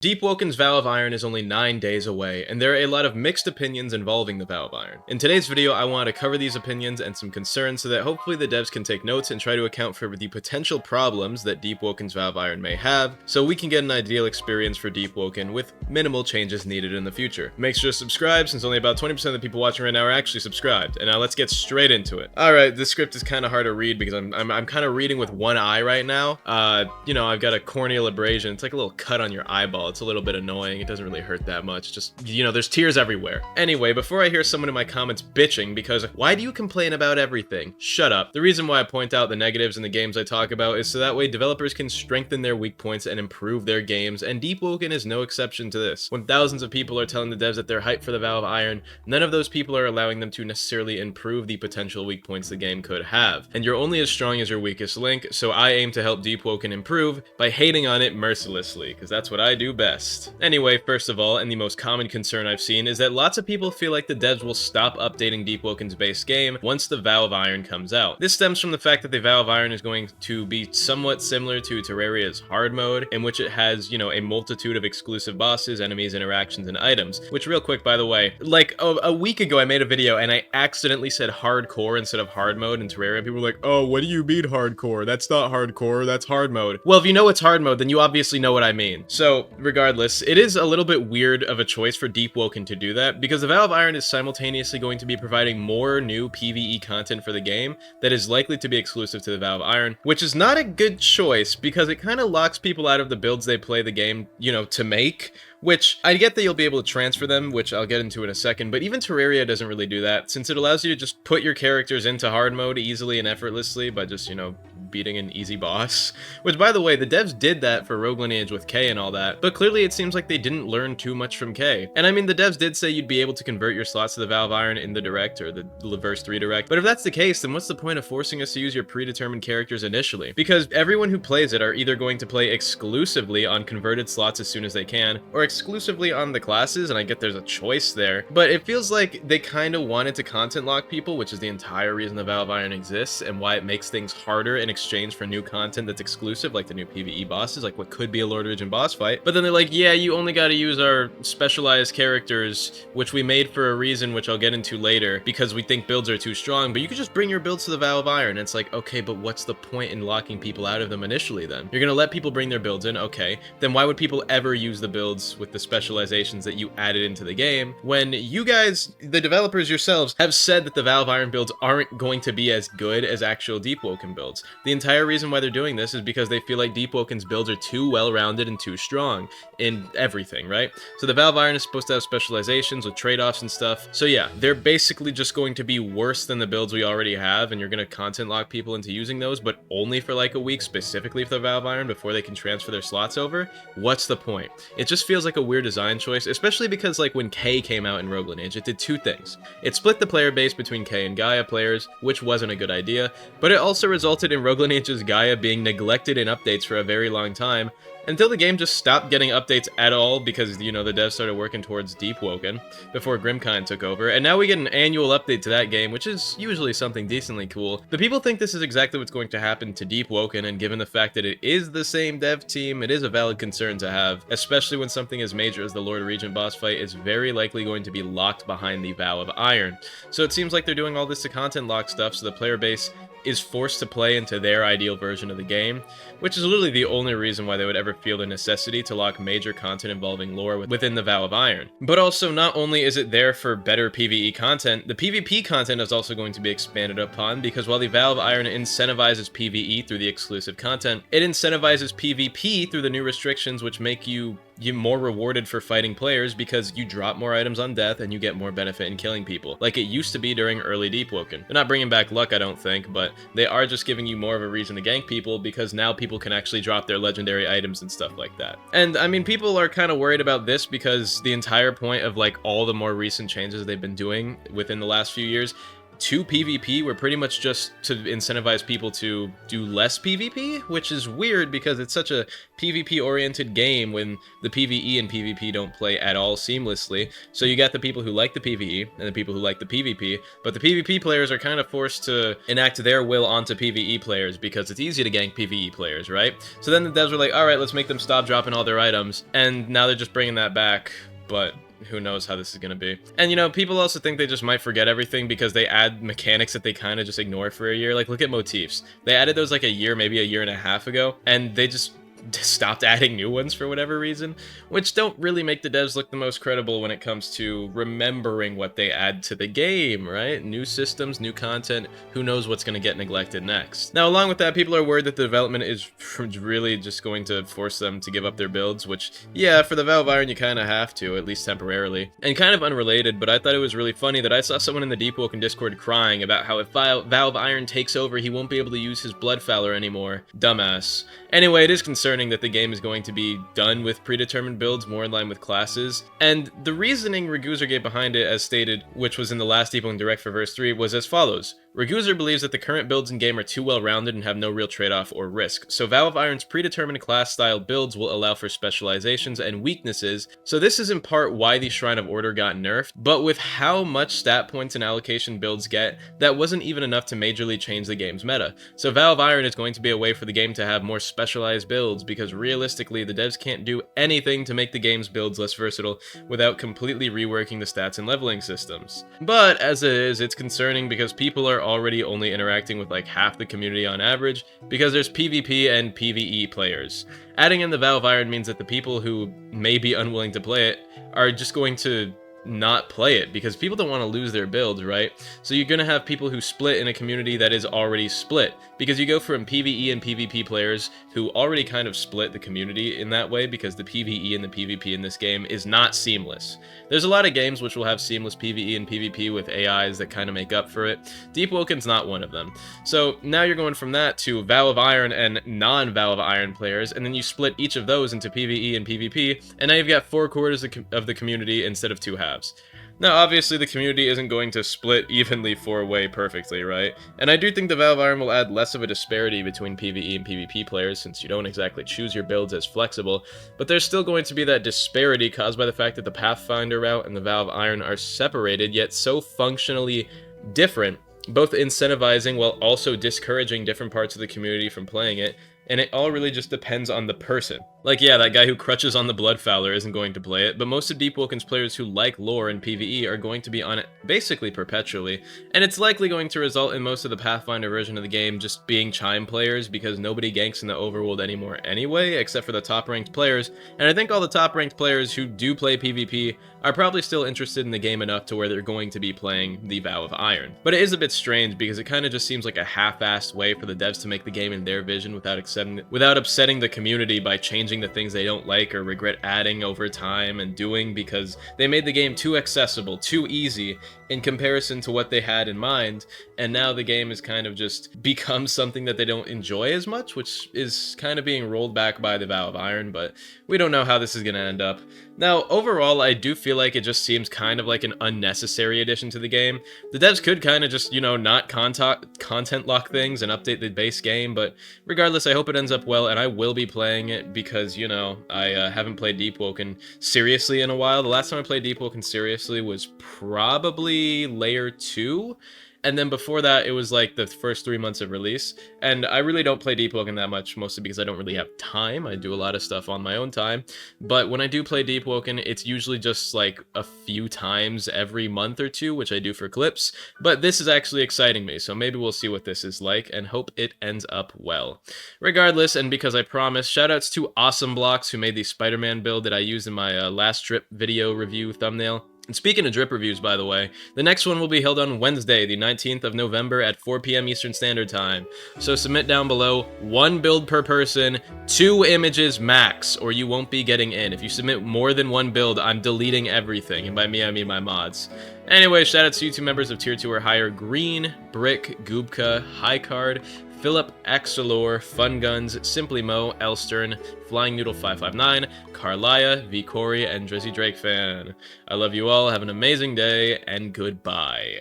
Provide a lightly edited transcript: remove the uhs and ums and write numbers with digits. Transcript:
Deepwoken's Vow of Iron is only 9 days away, and there are a lot of mixed opinions involving the Vow of Iron. In today's video, I want to cover these opinions and some concerns so that hopefully the devs can take notes and try to account for the potential problems that Deepwoken's Vow of Iron may have, so we can get an ideal experience for Deepwoken with minimal changes needed in the future. Make sure to subscribe, since only about 20% of the people watching right now are actually subscribed. And now let's get straight into it. Alright, this script is kind of hard to read because I'm kind of reading with one eye right now. You know, I've got a corneal abrasion. It's like a little cut on your eyeball. It's a little bit annoying. It doesn't really hurt that much. Just, you know, there's tears everywhere. Anyway, before I hear someone in my comments bitching because why do you complain about everything? Shut up. The reason why I point out the negatives in the games I talk about is so that way developers can strengthen their weak points and improve their games, and Deepwoken is no exception to this. When thousands of people are telling the devs that they're hyped for the Vow of Iron, none of those people are allowing them to necessarily improve the potential weak points the game could have. And you're only as strong as your weakest link, so I aim to help Deepwoken improve by hating on it mercilessly, because that's what I do best. Anyway, first of all, and the most common concern I've seen is that lots of people feel like the devs will stop updating Deepwoken's base game once the Vow of Iron comes out. This stems from the fact that the Vow of Iron is going to be somewhat similar to Terraria's hard mode, in which it has, you know, a multitude of exclusive bosses, enemies, interactions, and items. Which, real quick, by the way, like a week ago I made a video and I accidentally said hardcore instead of hard mode in Terraria. People were like, oh, what do you mean hardcore? That's not hardcore, that's hard mode. Well, if you know it's hard mode, then you obviously know what I mean. So, regardless, it is a little bit weird of a choice for Deepwoken to do that, because the Vow of Iron is simultaneously going to be providing more new PvE content for the game that is likely to be exclusive to the Vow of Iron, which is not a good choice because it kind of locks people out of the builds they play the game, you know, to make. Which, I get that you'll be able to transfer them, which I'll get into in a second, but even Terraria doesn't really do that, since it allows you to just put your characters into hard mode easily and effortlessly by just, you know, beating an easy boss. Which, by the way, the devs did that for Rogue Lineage with K and all that, but clearly it seems like they didn't learn too much from K. And I mean, the devs did say you'd be able to convert your slots to the Vow of Iron in the Direct, or the Verse 3 Direct, but if that's the case, then what's the point of forcing us to use your predetermined characters initially? Because everyone who plays it are either going to play exclusively on converted slots as soon as they can, or exclusively on the classes, and I get there's a choice there, but it feels like they kind of wanted to content lock people, which is the entire reason the Vow of Iron exists, and why it makes things harder in exchange for new content that's exclusive, like the new PvE bosses, like what could be a Lord of Region boss fight. But then they're like, yeah, you only got to use our specialized characters, which we made for a reason, which I'll get into later, because we think builds are too strong, but you could just bring your builds to the Vow of Iron. And it's like, okay, but what's the point in locking people out of them initially then? You're gonna let people bring their builds in, okay, then why would people ever use the builds with the specializations that you added into the game when you guys, the developers yourselves, have said that the Vow of Iron builds aren't going to be as good as actual Deepwoken builds? The entire reason why they're doing this is because they feel like Deepwoken's builds are too well-rounded and too strong in everything, right? So the Vow of Iron is supposed to have specializations with trade-offs and stuff. So yeah, they're basically just going to be worse than the builds we already have, and you're gonna content lock people into using those, but only for like a week, specifically for the Vow of Iron, before they can transfer their slots over. What's the point? It just feels like a weird design choice, especially because like when K came out in Rogue Lineage, it did two things. It split the player base between K and Gaia players, which wasn't a good idea, but it also resulted in Rogue Lineage's Gaia being neglected in updates for a very long time, until the game just stopped getting updates at all because, you know, the devs started working towards Deepwoken before Grimkind took over, and now we get an annual update to that game, which is usually something decently cool. But people think this is exactly what's going to happen to Deepwoken, and given the fact that it is the same dev team, it is a valid concern to have, especially when something as major as the Lord of Region boss fight is very likely going to be locked behind the Vow of Iron. So it seems like they're doing all this to content lock stuff so the player base is forced to play into their ideal version of the game, which is literally the only reason why they would ever feel the necessity to lock major content involving lore within the Vow of Iron. But also, not only is it there for better PvE content, the PvP content is also going to be expanded upon, because while the Vow of Iron incentivizes PvE through the exclusive content, it incentivizes PvP through the new restrictions, which make you more rewarded for fighting players because you drop more items on death and you get more benefit in killing people, like it used to be during early Deepwoken. They're not bringing back luck, I don't think, but they are just giving you more of a reason to gank people because now people can actually drop their legendary items and stuff like that. And I mean, people are kind of worried about this because the entire point of like all the more recent changes they've been doing within the last few years to PvP were pretty much just to incentivize people to do less PvP, which is weird because it's such a PvP-oriented game when the PvE and PvP don't play at all seamlessly. So you got the people who like the PvE and the people who like the PvP, but the PvP players are kind of forced to enact their will onto PvE players because it's easy to gank PvE players, right? So then the devs were like, alright, let's make them stop dropping all their items, and now they're just bringing that back, but who knows how this is gonna be. And you know, people also think they just might forget everything because they add mechanics that they kind of just ignore for a year. Like, look at motifs. They added those like a year, maybe a year and a half ago, and they just stopped adding new ones for whatever reason, which don't really make the devs look the most credible when it comes to remembering what they add to the game, right? New systems, new content, who knows what's going to get neglected next. Now, along with that, people are worried that the development is really just going to force them to give up their builds, which, yeah, for the Valve Iron, you kind of have to, at least temporarily. And kind of unrelated, but I thought it was really funny that I saw someone in the Deepwoken Discord crying about how if Valve Iron takes over, he won't be able to use his Bloodfowler anymore. Dumbass. Anyway, it is concerning that the game is going to be done with predetermined builds more in line with classes, and the reasoning Reaconteur gave behind it, as stated, which was in the last Deepwoken Direct for verse 3, was as follows. Reaconteur believes that the current builds in game are too well-rounded and have no real trade-off or risk, so Valve Iron's predetermined class-style builds will allow for specializations and weaknesses, so this is in part why the Shrine of Order got nerfed, but with how much stat points and allocation builds get, that wasn't even enough to majorly change the game's meta. So Valve Iron is going to be a way for the game to have more specialized builds, because realistically, the devs can't do anything to make the game's builds less versatile without completely reworking the stats and leveling systems. But as it is, it's concerning because people are already only interacting with like half the community on average, because there's PvP and PvE players. Adding in the Valve Iron means that the people who may be unwilling to play it are just going to not play it because people don't want to lose their builds, right? So you're gonna have people who split in a community that is already split, because you go from PvE and PvP players who already kind of split the community in that way, because the PvE and the PvP in this game is not seamless. There's a lot of games which will have seamless PvE and PvP with AIs that kind of make up for it. Deepwoken's not one of them. So now you're going from that to Valve Iron and non-Valve Iron players, and then you split each of those into PvE and PvP, and now you've got 4/4 of the community instead of 2 halves. Now, obviously, the community isn't going to split evenly 4-way perfectly, right? And I do think the Valve Iron will add less of a disparity between PvE and PvP players, since you don't exactly choose your builds as flexible, but there's still going to be that disparity caused by the fact that the Pathfinder route and the Valve Iron are separated, yet so functionally different, both incentivizing while also discouraging different parts of the community from playing it, and it all really just depends on the person. Like, yeah, that guy who crutches on the Bloodfowler isn't going to play it, but most of Deepwoken's players who like lore and PvE are going to be on it basically perpetually, and it's likely going to result in most of the Pathfinder version of the game just being chime players, because nobody ganks in the overworld anymore anyway, except for the top-ranked players, and I think all the top-ranked players who do play PvP are probably still interested in the game enough to where they're going to be playing the Valve Iron. But it is a bit strange, because it kind of just seems like a half-assed way for the devs to make the game in their vision without upsetting the community by changing the things they don't like or regret adding over time and doing, because they made the game too accessible, too easy in comparison to what they had in mind, and now the game has kind of just become something that they don't enjoy as much, which is kind of being rolled back by the Valve Iron, but we don't know how this is going to end up. Now, overall, I do feel like it just seems kind of like an unnecessary addition to the game. The devs could kind of just, you know, not content lock things and update the base game, but regardless, I hope it ends up well, and I will be playing it because, you know, I haven't played Deepwoken seriously in a while. The last time I played Deepwoken seriously was probably Layer 2, and then before that it was like the first 3 months of release, and I really don't play Deepwoken that much, mostly because I don't really have time. I do a lot of stuff on my own time, but when I do play Deepwoken, it's usually just like a few times every month or two, which I do for clips, but this is actually exciting me, so maybe we'll see what this is like, and hope it ends up well. Regardless, and because I promised, shoutouts to ROBLOX, who made the Spider-Man build that I used in my last drip video review thumbnail. And speaking of drip reviews, by the way, the next one will be held on Wednesday, the 19th of November at 4 p.m. Eastern Standard Time. So submit down below, 1 build per person, 2 images max, or you won't be getting in. If you submit more than 1 build, I'm deleting everything, and by me, I mean my mods. Anyway, shoutouts to YouTube members of Tier 2 or higher: Green, Brick, Goobka, Highcard, Philip, Axelor, Fun Guns, Simply Mo, Elstern, Flying Noodle 559, Carlia, V Corey, and Drizzy Drake Fan. I love you all, have an amazing day, and goodbye.